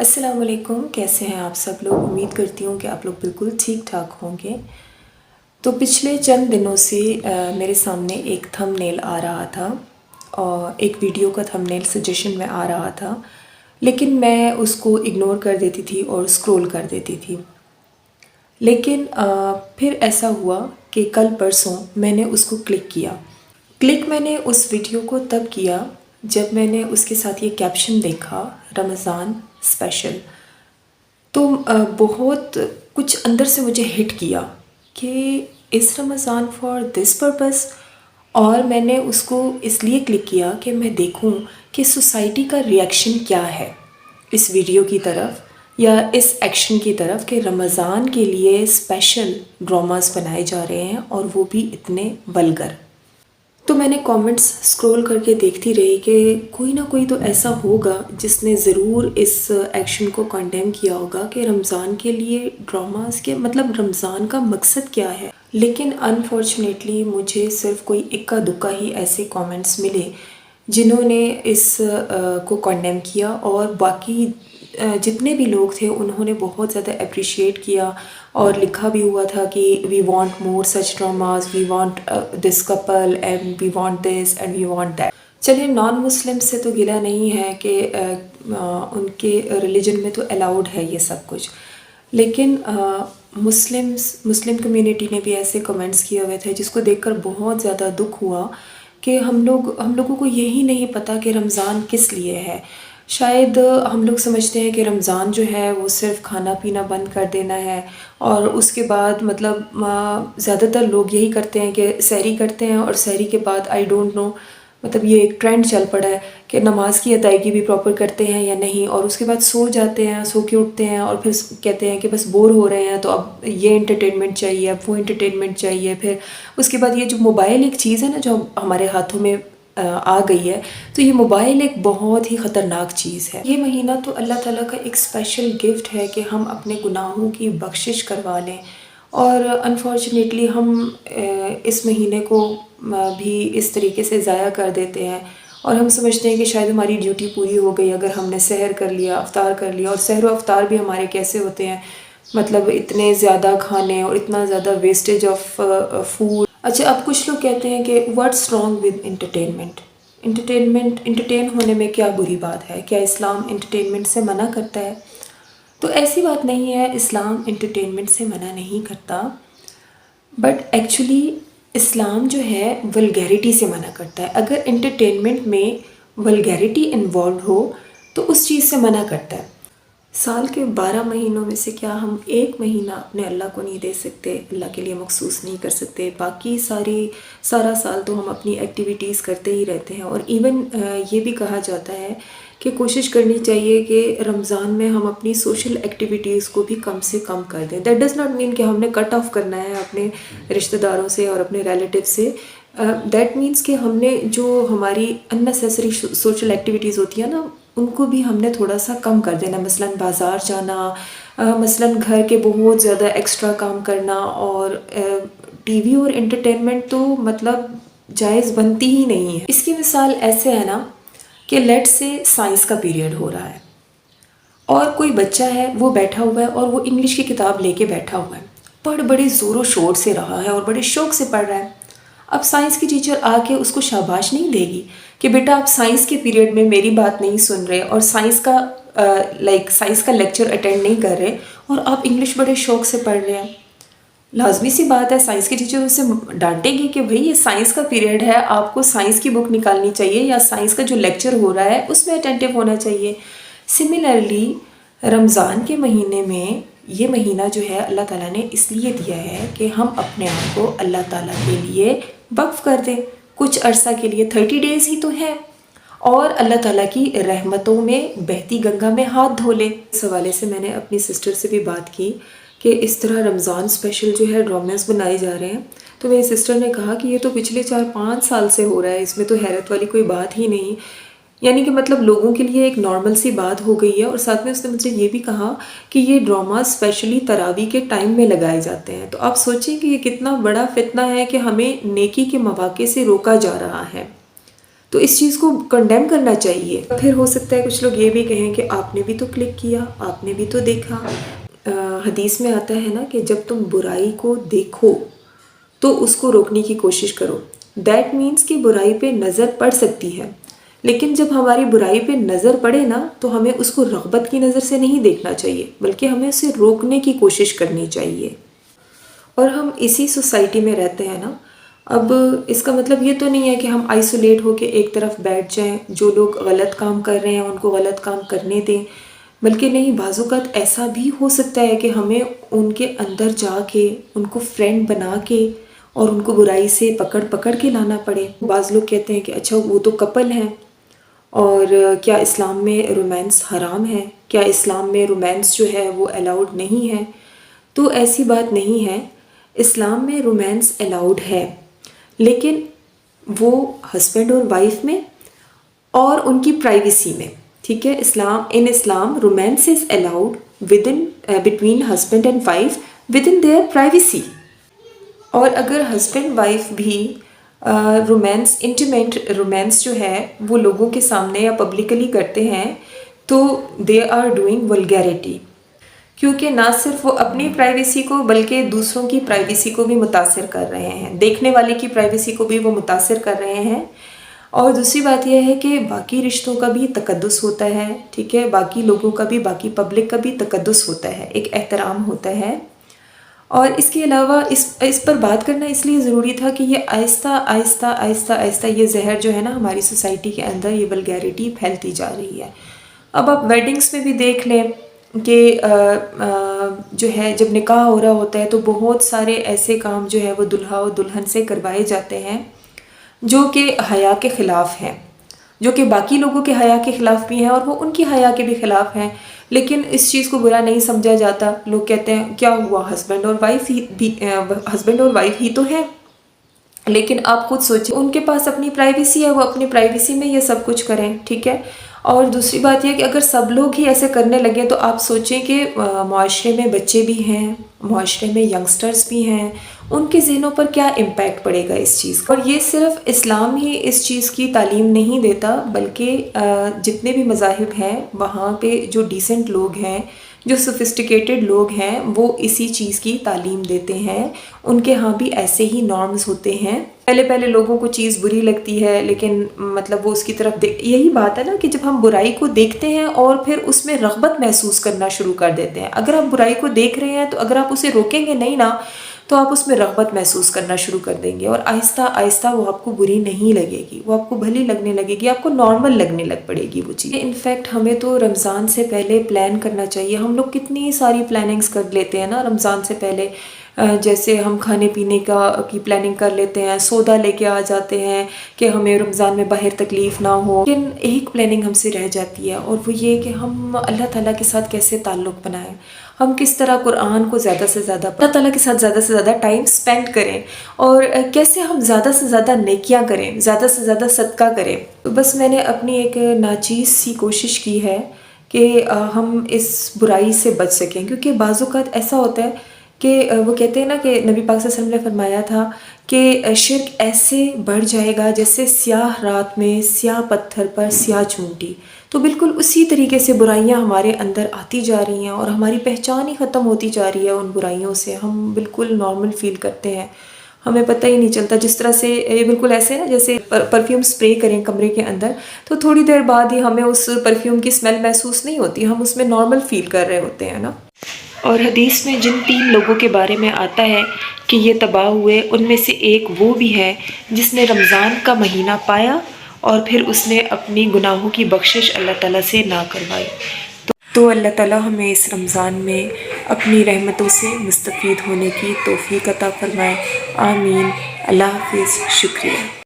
السلام علیکم، کیسے ہیں آپ سب لوگ؟ امید کرتی ہوں کہ آپ لوگ بالکل ٹھیک ٹھاک ہوں گے۔ تو پچھلے چند دنوں سے میرے سامنے ایک تھم نیل آ رہا تھا اور ایک ویڈیو کا تھم نیل سجیشن میں آ رہا تھا، لیکن میں اس کو اگنور کر دیتی تھی اور اسکرول کر دیتی تھی۔ لیکن پھر ایسا ہوا کہ کل پرسوں میں نے اس کو کلک کیا۔ کلک میں نے اس ویڈیو کو تب کیا جب میں نے اس کے ساتھ یہ کیپشن دیکھا، رمضان اسپیشل۔ تو بہت کچھ اندر سے مجھے ہٹ کیا کہ اس رمضان فار دس پرپس، اور میں نے اس کو اس لیے کلک کیا کہ میں دیکھوں کہ سوسائٹی کا ریئیکشن کیا ہے اس ویڈیو کی طرف یا اس ایکشن کی طرف کہ رمضان کے لیے اسپیشل ڈراماز بنائے جا رہے ہیں اور وہ بھی اتنے ولگر۔ تو میں نے کامنٹس سکرول کر کے دیکھتی رہی کہ کوئی نہ کوئی تو ایسا ہوگا جس نے ضرور اس ایکشن کو کنڈیم کیا ہوگا کہ رمضان کے لیے ڈراماز کے مطلب رمضان کا مقصد کیا ہے۔ لیکن انفارچونیٹلی مجھے صرف کوئی اکا دکا ہی ایسے کامنٹس ملے جنہوں نے اس کو کنڈیم کیا، اور باقی جتنے بھی لوگ تھے انہوں نے بہت زیادہ اپریشیٹ کیا، اور لکھا بھی ہوا تھا کہ we want more such dramas, we want this couple and we want this and we want that. چلیے نان مسلم سے تو گلہ نہیں ہے کہ ان کے ریلیجن میں تو الاؤڈ ہے یہ سب کچھ، لیکن مسلم کمیونٹی نے بھی ایسے کمنٹس کیے ہوئے تھے جس کو دیکھ کر بہت زیادہ دکھ ہوا کہ ہم لوگوں کو یہی نہیں پتہ کہ رمضان کس لیے ہے۔ شاید ہم لوگ سمجھتے ہیں کہ رمضان جو ہے وہ صرف کھانا پینا بند کر دینا ہے، اور اس کے بعد مطلب زیادہ تر لوگ یہی کرتے ہیں کہ سحری کرتے ہیں، اور سحری کے بعد آئی ڈونٹ نو مطلب یہ ایک ٹرینڈ چل پڑا ہے کہ نماز کی ادائیگی بھی پراپر کرتے ہیں یا نہیں، اور اس کے بعد سو جاتے ہیں، سو کے اٹھتے ہیں اور پھر کہتے ہیں کہ بس بور ہو رہے ہیں تو اب یہ انٹرٹینمنٹ چاہیے، اب وہ انٹرٹینمنٹ چاہیے۔ پھر اس کے بعد یہ جو موبائل ایک چیز ہے نا جو ہمارے ہاتھوں میں آ گئی ہے، تو یہ موبائل ایک بہت ہی خطرناک چیز ہے۔ یہ مہینہ تو اللہ تعالیٰ کا ایک اسپیشل گفٹ ہے کہ ہم اپنے گناہوں کی بخشش کروا لیں، اور انفارچونیٹلی ہم اس مہینے کو بھی اس طریقے سے ضائع کر دیتے ہیں، اور ہم سمجھتے ہیں کہ شاید ہماری ڈیوٹی پوری ہو گئی اگر ہم نے سحر کر لیا، افطار کر لیا۔ اور سحر و افطار بھی ہمارے کیسے ہوتے ہیں، مطلب اتنے زیادہ کھانے اور اتنا زیادہ ویسٹیج آف فوڈ۔ اچھا، اب کچھ لوگ کہتے ہیں کہ what's wrong with entertainment? Entertain ہونے میں کیا بری بات ہے؟ کیا اسلام انٹرٹینمنٹ سے منع کرتا ہے؟ تو ایسی بات نہیں ہے، اسلام انٹرٹینمنٹ سے منع نہیں کرتا، بٹ ایکچولی اسلام جو ہے ولگیرٹی سے منع کرتا ہے۔ اگر انٹرٹینمنٹ میں ولگیرٹی انوالوڈ ہو تو اس چیز سے منع کرتا ہے۔ سال کے 12 مہینوں میں سے کیا ہم ایک مہینہ اپنے اللہ کو نہیں دے سکتے، اللہ کے لیے مخصوص نہیں کر سکتے؟ باقی سارا سال تو ہم اپنی ایکٹیویٹیز کرتے ہی رہتے ہیں، اور ایون یہ بھی کہا جاتا ہے کہ کوشش کرنی چاہیے کہ رمضان میں ہم اپنی سوشل ایکٹیویٹیز کو بھی کم سے کم کر دیں۔ دیٹ ڈز ناٹ مین کہ ہم نے کٹ آف کرنا ہے اپنے رشتہ داروں سے اور اپنے ریلیٹیو سے۔ دیٹ مینس کہ ہم نے جو ہماری اننیسیسری سوشل ایکٹیویٹیز ہوتی ہیں نا، ان کو بھی ہم نے تھوڑا سا کم کر دینا، مثلاً بازار جانا، مثلاً گھر کے بہت زیادہ ایکسٹرا کام کرنا، اور ٹی وی اور انٹرٹینمنٹ تو مطلب جائز بنتی ہی نہیں ہے۔ اس کی مثال ایسے ہے نا کہ لیٹ سے سائنس کا پیریڈ ہو رہا ہے، اور کوئی بچہ ہے وہ بیٹھا ہوا ہے اور وہ انگلش کی کتاب لے کے بیٹھا ہوا ہے، پڑھ بڑے زور و شور سے رہا ہے اور بڑے شوق سے پڑھ رہا ہے۔ اب سائنس کی ٹیچر آ کے اس کو شاباش نہیں دے گی کہ بیٹا آپ سائنس کے پیریڈ میں میری بات نہیں سن رہے اور سائنس کا لیکچر اٹینڈ نہیں کر رہے، اور آپ انگلش بڑے شوق سے پڑھ رہے ہیں۔ لازمی سی بات ہے سائنس کی ٹیچر اسے ڈانٹے گی کہ بھئی یہ سائنس کا پیریڈ ہے، آپ کو سائنس کی بک نکالنی چاہیے یا سائنس کا جو لیکچر ہو رہا ہے اس میں اٹینٹیو ہونا چاہیے۔ سملرلی رمضان کے مہینے میں یہ مہینہ جو ہے اللہ تعالیٰ نے اس لیے دیا ہے کہ ہم اپنے آپ کو اللہ تعالیٰ کے لیے وقف کر دیں کچھ عرصہ کے لیے۔ 30 ڈیز ہی تو ہے، اور اللہ تعالیٰ کی رحمتوں میں بہتی گنگا میں ہاتھ دھو لے۔ اس حوالے سے میں نے اپنی سسٹر سے بھی بات کی کہ اس طرح رمضان اسپیشل جو ہے ڈراماز بنائے جا رہے ہیں، تو میری سسٹر نے کہا کہ یہ تو پچھلے 4-5 سال سے ہو رہا ہے، اس میں تو حیرت والی کوئی بات ہی نہیں، یعنی کہ مطلب لوگوں کے لیے ایک نارمل سی بات ہو گئی ہے۔ اور ساتھ میں اس نے مجھے یہ بھی کہا کہ یہ ڈراماز اسپیشلی تراویح کے ٹائم میں لگائے جاتے ہیں، تو آپ سوچیں کہ یہ کتنا بڑا فتنہ ہے کہ ہمیں نیکی کے مواقع سے روکا جا رہا ہے۔ تو اس چیز کو کنڈیم کرنا چاہیے. پھر ہو سکتا ہے کچھ لوگ یہ بھی کہیں کہ آپ نے بھی تو کلک کیا، آپ نے بھی تو دیکھا. حدیث میں آتا ہے نا کہ جب تم برائی کو دیکھو تو اس کو روکنے کی کوشش کرو. دیٹ مینس کہ برائی پہ نظر پڑ سکتی ہے، لیکن جب ہماری برائی پہ نظر پڑے نا تو ہمیں اس کو رغبت کی نظر سے نہیں دیکھنا چاہیے، بلکہ ہمیں اسے روکنے کی کوشش کرنی چاہیے. اور ہم اسی سوسائٹی میں رہتے ہیں نا. اب اس کا مطلب یہ تو نہیں ہے کہ ہم آئسولیٹ ہو کے ایک طرف بیٹھ جائیں، جو لوگ غلط کام کر رہے ہیں ان کو غلط کام کرنے دیں، بلکہ نہیں، بعض اوقات ایسا بھی ہو سکتا ہے کہ ہمیں ان کے اندر جا کے ان کو فرینڈ بنا کے اور ان کو برائی سے پکڑ کے لانا پڑے. بعض لوگ کہتے ہیں کہ اچھا وہ تو کپل ہیں، اور کیا اسلام میں رومانس حرام ہے؟ کیا اسلام میں رومانس جو ہے وہ الاؤڈ نہیں ہے؟ تو ایسی بات نہیں ہے. اسلام میں رومانس الاؤڈ ہے، لیکن وہ ہسبینڈ اور وائف میں اور ان کی پرائیویسی میں. ٹھیک ہے، Islam romance is allowed between husband and wife with in their privacy. اور اگر ہسبینڈ وائف بھی رومانس، انٹیمیٹ رومانس جو ہے وہ لوگوں کے سامنے یا پبلکلی کرتے ہیں تو دے آر ڈوئنگ ولگیرٹی، کیونکہ نہ صرف وہ اپنی پرائیویسی کو بلکہ دوسروں کی پرائیویسی کو بھی متاثر کر رہے ہیں، دیکھنے والے کی پرائیویسی کو بھی وہ متاثر کر رہے ہیں. اور دوسری بات یہ ہے کہ باقی رشتوں کا بھی تقدس ہوتا ہے. ٹھیک ہے، باقی لوگوں کا بھی، باقی پبلک کا بھی تقدس ہوتا ہے، ایک احترام ہوتا ہے. اور اس کے علاوہ اس پر بات کرنا اس لیے ضروری تھا کہ یہ آہستہ یہ زہر جو ہے نا ہماری سوسائٹی کے اندر، یہ ولگیرٹی پھیلتی جا رہی ہے. اب آپ ویڈنگس میں بھی دیکھ لیں کہ جو ہے جب نکاح ہو رہا ہوتا ہے تو بہت سارے ایسے کام جو ہے وہ دلہا و دلہن سے کروائے جاتے ہیں جو کہ حیا کے خلاف ہیں، جو کہ باقی لوگوں کے حیا کے خلاف بھی ہیں اور وہ ان کی حیا کے بھی خلاف ہیں. لیکن اس چیز کو برا نہیں سمجھا جاتا. لوگ کہتے ہیں کیا ہوا، ہسبینڈ اور وائف ہی تو ہے. لیکن آپ خود سوچیں، ان کے پاس اپنی پرائیویسی ہے، وہ اپنی پرائیویسی میں یہ سب کچھ کریں. ٹھیک ہے. اور دوسری بات یہ کہ اگر سب لوگ ہی ایسے کرنے لگیں تو آپ سوچیں کہ معاشرے میں بچے بھی ہیں، معاشرے میں ینگسٹرز بھی ہیں، ان کے ذہنوں پر کیا امپیکٹ پڑے گا اس چیز کا. اور یہ صرف اسلام ہی اس چیز کی تعلیم نہیں دیتا، بلکہ جتنے بھی مذاہب ہیں وہاں پہ جو ڈیسنٹ لوگ ہیں، جو سوفسٹیکیٹڈ لوگ ہیں، وہ اسی چیز کی تعلیم دیتے ہیں. ان کے ہاں بھی ایسے ہی نارمز ہوتے ہیں. پہلے لوگوں کو چیز بری لگتی ہے، لیکن مطلب وہ اس کی طرف یہی بات ہے نا کہ جب ہم برائی کو دیکھتے ہیں اور پھر اس میں رغبت محسوس کرنا شروع کر دیتے ہیں. اگر آپ برائی کو دیکھ رہے ہیں تو اگر آپ اسے روکیں گے نہیں نا تو آپ اس میں رغبت محسوس کرنا شروع کر دیں گے، اور آہستہ وہ آپ کو بری نہیں لگے گی، وہ آپ کو بھلی لگنے لگے گی، آپ کو نارمل لگنے لگ پڑے گی وہ چیز. انفیکٹ ہمیں تو رمضان سے پہلے پلان کرنا چاہیے. ہم لوگ کتنی ساری پلاننگز کر لیتے ہیں نا رمضان سے پہلے. جیسے ہم کھانے پینے کی پلاننگ کر لیتے ہیں، سودا لے کے آ جاتے ہیں کہ ہمیں رمضان میں باہر تکلیف نہ ہو. لیکن ایک پلاننگ ہم سے رہ جاتی ہے، اور وہ یہ کہ ہم اللہ تعالیٰ کے ساتھ کیسے تعلق بنائیں، ہم کس طرح قرآن کو زیادہ سے زیادہ اللہ تعالیٰ کے ساتھ زیادہ سے زیادہ ٹائم سپینڈ کریں، اور کیسے ہم زیادہ سے زیادہ نیکیاں کریں، زیادہ سے زیادہ صدقہ کریں. تو بس میں نے اپنی ایک ناچیز سی کوشش کی ہے کہ ہم اس برائی سے بچ سکیں. کیونکہ بعض اوقات ایسا ہوتا ہے کہ وہ کہتے ہیں نا کہ نبی پاک صلی اللہ علیہ وسلم نے فرمایا تھا کہ شرک ایسے بڑھ جائے گا جیسے سیاہ رات میں سیاہ پتھر پر سیاہ چونٹی. تو بالکل اسی طریقے سے برائیاں ہمارے اندر آتی جا رہی ہیں اور ہماری پہچان ہی ختم ہوتی جا رہی ہے ان برائیوں سے. ہم بالکل نارمل فیل کرتے ہیں، ہمیں پتہ ہی نہیں چلتا. جس طرح سے یہ بالکل ایسے نا جیسے پرفیوم سپرے کریں کمرے کے اندر تو تھوڑی دیر بعد ہی ہمیں اس پرفیوم کی اسمیل محسوس نہیں ہوتی، ہم اس میں نارمل فیل کر رہے ہوتے ہیں نا. اور حدیث میں جن 3 لوگوں کے بارے میں آتا ہے کہ یہ تباہ ہوئے، ان میں سے ایک وہ بھی ہے جس نے رمضان کا مہینہ پایا اور پھر اس نے اپنی گناہوں کی بخشش اللہ تعالیٰ سے نہ کروائی. تو اللہ تعالیٰ ہمیں اس رمضان میں اپنی رحمتوں سے مستفید ہونے کی توفیق عطا فرمائے. آمین. اللہ حافظ. شکریہ.